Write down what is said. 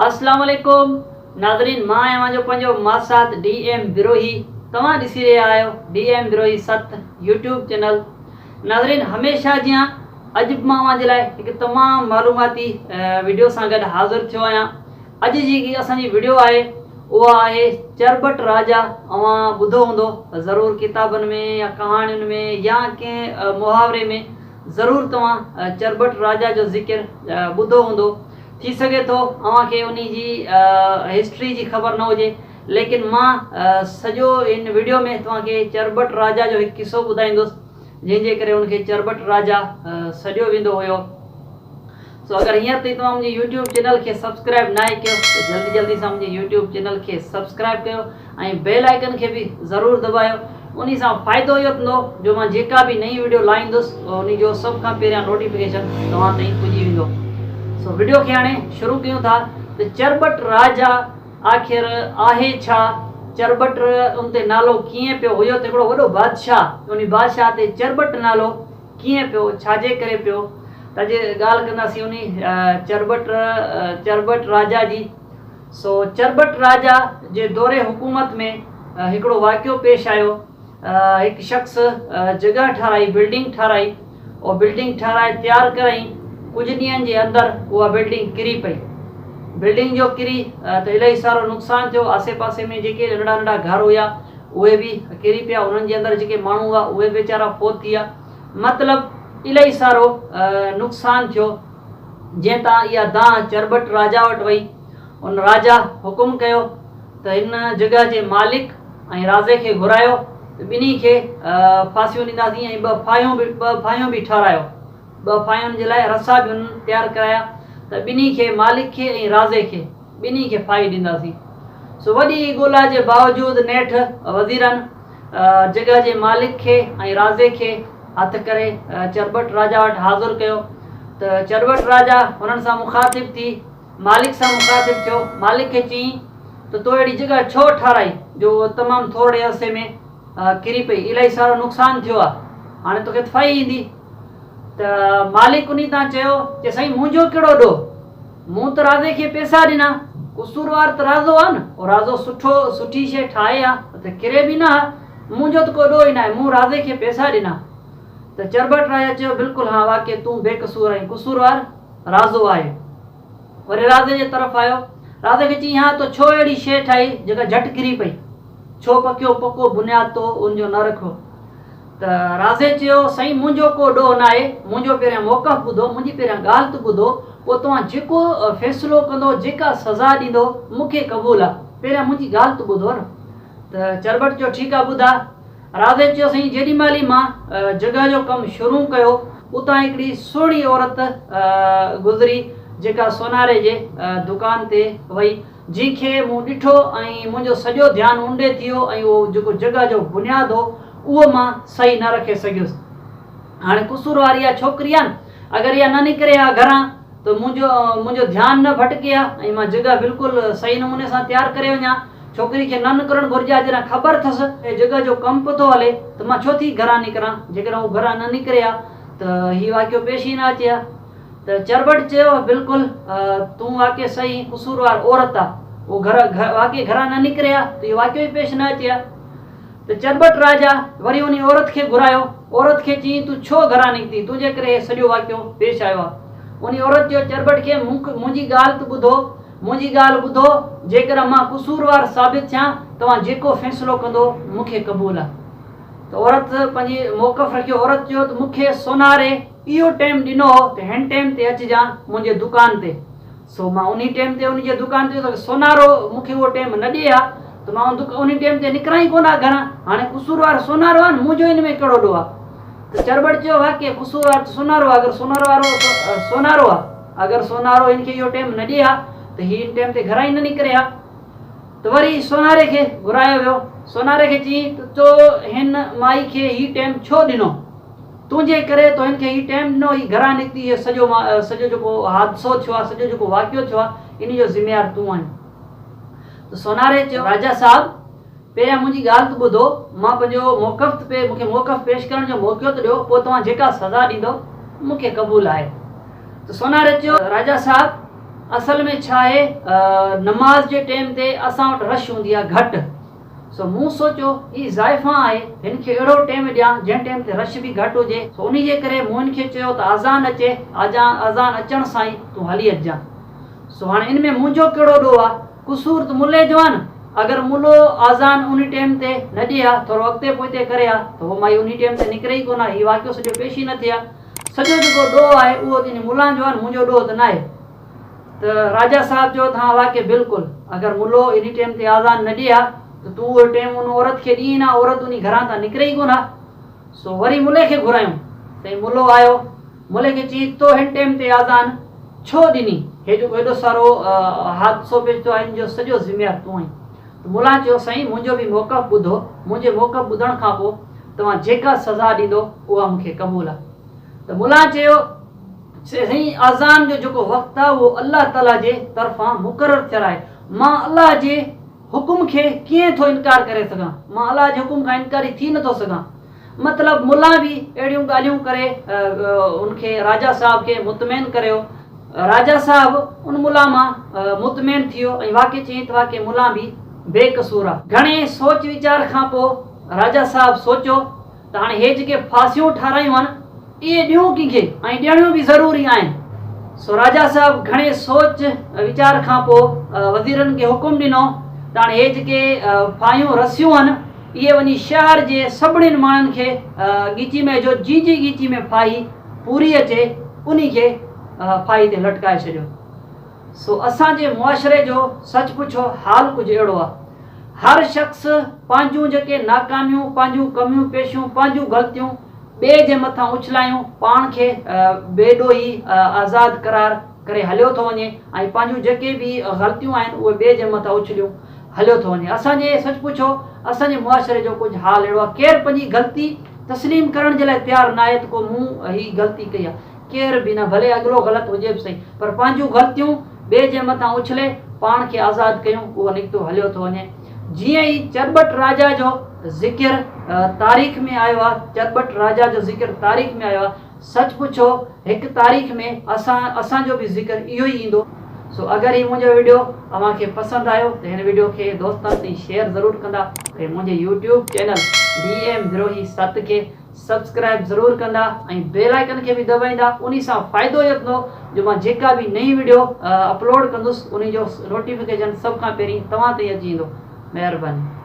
अस्सलाम वालेकुम नाज़रीन, मां आहियां जो पंहिंजो मासात DM विरोही। तव्हां ॾिसी रहिया आहियो DM विरोही 7 यूट्यूब चैनल। नाज़रीन, हमेशह जीअं अॼु मां जे लाइ हिकु तमामु मालूमाती वीडियो सां गॾु हाज़िर थियो आहियां। अॼु जी असांजी वीडियो आहे उहा आहे चरबट राजा। अवां ॿुधो हूंदो ज़रूरु किताबनि में या कहाणियुनि में या कंहिं मुहावरे में ज़रूरु तव्हां चरबट राजा जो ज़िक्र ॿुधो हूंदो। थी सघे थो अव्हांखे उन जी हिस्ट्री जी ख़बर न हुजे, लेकिन मां सॼो इन वीडियो में तव्हांखे चरबट राजा जो हिकु किस्सो ॿुधाईंदुसि जंहिंजे करे उनखे चरबट राजा सॾियो वेंदो हुयो। सो अगरि हींअर ताईं तव्हां मुंहिंजे यूट्यूब चैनल खे सब्सक्राइब न आहे कयो त जल्दी जल्दी सां मुंहिंजे यूट्यूब चैनल खे सब्सक्राइब कयो ऐं बेल आइकन खे बि ज़रूरु दॿायो। उन सां फ़ाइदो इहो थींदो जो मां जेका बि नई वीडियो लाहींदुसि उन जो सभ खां पहिरियां नोटिफिकेशन तव्हां ताईं पुॼी वेंदो। सो वीडियो खे हाणे शुरू कयूं था त चरबट राजा आख़िर आहे छा, चरबट उन ते नालो कीअं पियो हुयो, त हिकिड़ो वॾो बादशाह, उन बादशाह ते चरबट नालो कीअं पियो, छाजे करे पियो। त अॼु ॻाल्हि कंदासीं उन चरबट राजा जी। सो चरबट राजा जे दौरे हुकूमत में हिकिड़ो वाक़ियो पेश आयो। हिकु शख़्स जॻह ठाराई, बिल्डिंग ठाराई, और बिल्डिंग ठाराए तयारु कराई। कुछ ॾींहंनि जे अंदरि उहा बिल्डिंग किरी पई। बिल्डिंग जो किरी त इलाही सारो नुक़सानु थियो। आसे पासे में जेके नंढा नंढा घर हुया उहे बि किरी पिया, उन्हनि जे अंदरि जेके माण्हू हुआ उहे वीचारा फोत थी विया। मतिलबु इलाही सारो नुक़सानु थियो। जंहिं तां इहा दांह चरबट राजा वटि वई। उन राजा हुकुम कयो त हिन जॻह जे मालिक ऐं राज़े खे घुरायो, ॿिन्ही खे फांसियूं ॾींदासीं ऐं ॿ फायूं बि ठारायो। 2 फायुनि जे लाइ रसा बि उन्हनि तयारु कराया त ॿिन्ही खे, मालिक खे ऐं राज़े खे, ॿिन्ही खे फाई ॾींदासीं। सो वॾी ॻोल्हा जे बावजूदि नेठि वज़ीरनि जॻह जे मालिक खे ऐं राज़े खे हथु करे चरबट राजा वटि हाज़िर कयो। त चरबट राजा हुननि सां मुखातिब थी, मालिक सां मुखातिब थियो। मालिक खे चई त तो अहिड़ी जॻह छो ठाराई जो तमामु थोरे अरसे में किरी पई, इलाही सारो नुक़सानु थियो आहे, हाणे तोखे फाई ईंदी। त मालिक उन तां चयो कि साईं मुंहिंजो कहिड़ो ॾोह, मूं त राज़े खे पैसा ॾिना, कसूरवार त राज़ो आहे न, और राज़ो सुठी शइ ठाहे आहे त किरे बि न आहे, मुंहिंजो त को ॾोह ई न आहे, मूं राज़े खे पैसा ॾिना। त चरबट राजा चयो बिल्कुलु हा, वाक़ई तूं बेकसूर आहीं, कसूरवार राज़ो आहे। वरी राज़े जे तरफ़ आयो, राज़े खे चई हा तो छो अहिड़ी शइ ठाही जेका झटि किरी पई, छो पको बुनियाद तो उनजो न रखियो। त राज़े चयो साईं मुंहिंजो को ॾोह न आहे, मुंहिंजो पहिरियां मौक़फ़ ॿुधो, मुंहिंजी पहिरियां ॻाल्हि त ॿुधो, पोइ तव्हां जेको फ़ैसिलो कंदो, जेका सज़ा ॾींदो मूंखे क़बूल आहे, पहिरियां मुंहिंजी ॻाल्हि त ॿुधो न। त चरबट चयो ठीकु आहे ॿुधा। राज़े चयो साईं जेॾीमहिल ई मां जॻह जो कमु शुरू कयो, उतां हिकिड़ी सुहिणी औरत गुज़री जेका सोनारे जे दुकान ते वई, जंहिंखे मूं ॾिठो ऐं मुंहिंजो सॼो ध्यानु उंडे थी वियो ऐं उहो जेको जॻह जो बुनियादु हो उहो मां सही न रखे सघियुसि। हाणे कसूरवारी इहा छोकिरी आहे न, अगरि इहा न निकिरे हा घरां त मुंहिंजो ध्यानु न भटके हा ऐं मां जॻह बिल्कुलु सही नमूने सां तयारु करे वञा। छोकिरी खे न निकिरणु घुरिजे, जॾहिं ख़बर अथसि ऐं जॻह जो कमु पियो थो हले त मां छो थी घरां निकिरां, जेकॾहिं हू घरां न निकिरे हा त हीउ वाक़ियो पेश ई न अचे हा। त चरबट चयो बिल्कुलु तूं वाक़ई सही कसूरवार औरत आहे, उहो वाक़ई घरां न निकिरे हा त इहो वाक़ियो ई पेश न अचे हा। त चरबट राजा वरी उन औरत खे घुरायो, औरत खे चई तूं छो घरां निकिती, तुंहिंजे करे सॼो वाक़ियो पेश आयो आहे। उन औरत जो चरबट खे मुंहिंजी ॻाल्हि त ॿुधो, मुंहिंजी ॻाल्हि ॿुधो, जेकर मां कसूरवार साबित थियां तव्हां जेको फ़ैसिलो कंदो मूंखे क़बूल आहे। त औरत पंहिंजी मौक़फ़ रखियो। औरत चयो त मूंखे सोनारे इहो टाइम ॾिनो हो त हिन टाइम ते अचिजां मुंहिंजे दुकान ते। सो मां उन टाइम ते उनजे दुकान ते, सोनारो मूंखे उहो टाइम न ॾिए हा त मां उन टाइम ते निकिरां ई कोन घरां, हाणे कसूरवार सोनारो आहे न, मुंहिंजो हिन में कहिड़ो ॾोह आहे। त चरबट चयो वाक़ई कसूरवार त सोनारो आहे, अगरि सोनारो वारो सोनारो आहे, अगरि सोनारो हिनखे इहो टाइम न ॾिए हा त हीउ हिन टाइम ते घरां ई न निकिरे हा। त वरी सोनारे खे घुरायो वियो। सोनारे खे चई त तो हिन माई खे हीउ टाइम छो ॾिनो, तुंहिंजे करे तो हिनखे हीउ टाइम ॾिनो, हीउ घरां निकिती, इहो सॼो जेको हादसो थियो आहे, सॼो जेको वाक़ियो थियो आहे, इन जो ज़िम्मेवार तूं आहीं। त सोनारे चयो राजा साहब पहिरियां मुंहिंजी ॻाल्हि त ॿुधो, मां पंहिंजो मूंखे मौक़फ़ पेश करण जो मौक़ो त ॾियो, पोइ तव्हां जेका सज़ा ॾींदो मूंखे क़बूल आहे। त सोनारे चयो राजा साहब असल में छा आहे, नमाज जे टाइम ते असां वटि रश हूंदी आहे घटि। सो मूं सोचियो ही ज़ाइफ़ा आहे, हिन खे अहिड़ो टाइम ॾियां जंहिं टाइम ते रश बि घटि हुजे। सो उन जे करे मूं हिन खे चयो त अज़ान अचे, अज़ान अचण सां ई तूं हली अचिजांइ। सो हाणे इन में मुंहिंजो कहिड़ो ॾोह आहे? कुसूर त मुले जो आहे न। अगरि मुलो आज़ान उन टाइम ते न ॾिए हा, थोरो अॻिते पोइते करे हा, त उहो माई उन टाइम ते निकिरे ई कोन हा, हीउ वाक़ियो सॼो पेश ई न थिए हा। सॼो जेको ॾोह आहे उहो इन मुला जो आहे, मुंहिंजो ॾोह त न आहे। त राजा साहब चयो त हा वाक़ई बिल्कुलु, अगरि मुलो इन टाइम ते आज़ान न ॾिए हा त तूं उहो टाइम उन औरत खे ॾीं न, औरत उन घरां तां निकिरे ई कोन हा। सो वरी मुले खे घुरायूं, त मुलो आयो, मुले खे चई तो हिन टाइम ते आज़ान छो ॾिनी? हे जेको एॾो सारो हादसो पेश थियो आहे, इन जो सॼो ज़िम्मेवार तूं आहीं। त मुला चयो साईं मुंहिंजो बि मौक़फ़ ॿुधो, मुंहिंजे मौक़फ़ ॿुधण खां पोइ तव्हां जेका सज़ा ॾींदो उहा मूंखे क़बूल आहे। त मुला चयो साईं आज़ान जो जेको वक़्तु आहे उहो अल्लाह ताला जे तरफ़ां मुक़ररु थियल आहे। मां अल्लाह जे हुकुम खे कीअं थो इनकार करे सघां? मां अल्लाह जे हुकुम खां इनकारी थी नथो सघां। मतिलबु मुला बि अहिड़ियूं ॻाल्हियूं करे उनखे राजा साहब खे मुतमइन करियो। राजा साहब उन मुला मां मुतमइन थी वियो ऐं वाक़ई चई त वाक़ई मुला बि बेकसूर आहे। घणे सोच वीचार खां पोइ राजा साहब सोचियो त हाणे हे जेके फांसियूं ठारायूं आहिनि इहे ॾियूं कंहिंखे, ऐं ॾियणियूं बि ज़रूरी आहिनि। सो राजा साहब घणे सोच वीचार खां पोइ वज़ीरनि खे हुकुम ॾिनो त हाणे हे जेके फायूं रसियूं आहिनि इहे वञी शहर जे सभिनीनि माण्हुनि खे ॻीची में जो जी ॻीची में फाई पूरी अचे उन खे फाई ते लटकाए छॾियो। सो असांजे मुआशरे जो सच पुछो हाल कुझु अहिड़ो आहे। हर शख़्स पंहिंजूं जेके नाकामियूं, पंहिंजूं कमियूं पेशियूं, पंहिंजूं ग़लतियूं ॿिए जे मथां उछलायूं, पाण खे बेॾोही आज़ादु करार करे हलियो थो वञे ऐं पंहिंजूं जेके बि ग़लतियूं आहिनि उहे ॿिए जे मथां उछलियूं हलियो थो वञे। असांजे सच पुछो असांजे मुआशरे जो कुझु हाल अहिड़ो आहे, केरु पंहिंजी ग़लती तस्लीम करण जे लाइ तयारु न आहे त को मूं हीअ ग़लती कई आहे, केर बि न, भले अॻिलो ग़लति हुजे बि सही, पर पंहिंजूं ग़लतियूं ॿिए जे मथां उछले पाण खे आज़ादु कयूं उहो निकितो हलियो थो वञे। जीअं ई चरबट राजा जो ज़िक्र तारीख़ में आयो आहे, चरबट राजा जो ज़िक्र तारीख़ में आयो आहे, सच पुछो हिकु तारीख़ में असांजो बि ज़िक्र इहो ई ईंदो। सो अगरि हीउ मुंहिंजो वीडियो तव्हांखे पसंदि आयो त हिन वीडियो खे दोस्तनि ताईं शेयर ज़रूरु कंदा ऐं मुंहिंजे यूट्यूब चैनल DM विरोही 7 खे सब्सक्राइब ज़रूरु कंदा ऐं बेल आइकन खे बि दॿाईंदा। उन सां फ़ाइदो इहो थींदो जो मां जेका बि नई वीडियो अपलोड कंदुसि उन जो नोटिफिकेशन सभ खां पहिरीं तव्हां ताईं अची वेंदो। महिरबानी।